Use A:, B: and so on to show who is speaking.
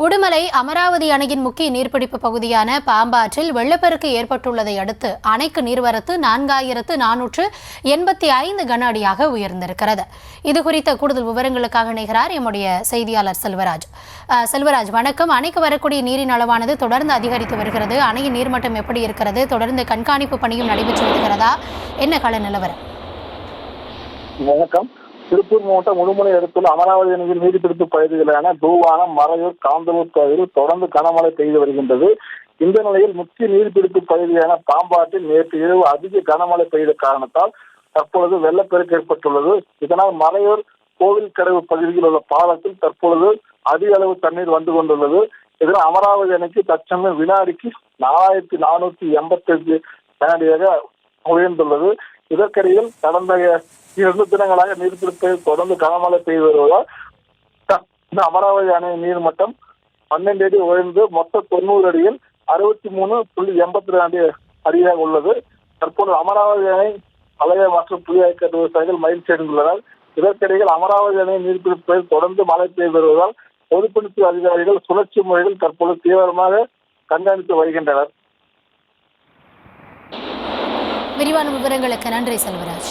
A: உடுமலை அமராவதி அணையின் முக்கிய நீர்பிடிப்பு பகுதியான பாம்பாற்றில் வெள்ளப்பெருக்கு ஏற்பட்டுள்ளதை அடுத்து அணைக்கு நீர்வரத்து 4485 கன அடியாக உயர்ந்திருக்கிறது. இதுகுறித்த கூடுதல் விவரங்களுக்காக இணைகிறார் எம்முடைய செய்தியாளர் செல்வராஜ். செல்வராஜ், வணக்கம். அணைக்கு வரக்கூடிய நீரின் அளவானது தொடர்ந்து அதிகரித்து வருகிறது. அணையின் நீர்மட்டம் எப்படி இருக்கிறது? தொடர்ந்து கண்காணிப்பு பணியும் நடைபெற்று வருகிறதா? என்ன கள நிலவரம்?
B: வணக்கம். திருப்பூர் மாவட்டம் உடுமலை அடுத்துள்ள அமராவதி அணையின் நீர்பிடிப்பு பகுதிகளான தூவானம், மறையூர், காந்தலூர் பகுதியில் தொடர்ந்து கனமழை பெய்து வருகின்றது. இந்த நிலையில் முக்கிய நீர்பிடிப்பு பகுதியான பாம்பாற்றில் நேற்று இரவு அதிக கனமழை பெய்த காரணத்தால் தற்பொழுது வெள்ளப்பெருக்கு ஏற்பட்டுள்ளது. இதனால் மறையூர் கோவில் கடவு பகுதியில் உள்ள பாலத்தில் தற்பொழுது அதிக அளவு தண்ணீர் வந்து கொண்டுள்ளது. இதனால் அமராவதி அணைக்கு தற்சமயம் வினாடிக்கு 4485 கனஅடியாக உயர்ந்துள்ளது. இதற்கிடையில் கடந்த 2 தினங்களாக நீர்பிடிப்பில் தொடர்ந்து கனமழை பெய்து வருவதால் இந்த அமராவதி அணையின் நீர்மட்டம் 12 அடி உயர்ந்து மொத்த 90 அடியில் 63.82 அடியாக உள்ளது. தற்போது அமராவதி அணை பழைய மற்றும் புதிய அணைக்கட்டு விவசாயிகள் மகிழ்ச்சி அடைந்துள்ளனர். இதற்கிடையில் அமராவதி அணை நீர்பிடிப்பில் தொடர்ந்து மழை பெய்து வருவதால் பொதுப்பணித்துறை அதிகாரிகள் சுழற்சி முறையில் தற்போது தீவிரமாக கண்காணித்து வருகின்றனர்.
A: விரிவான விவரங்களுக்கு நன்றி செல்வராஜ்.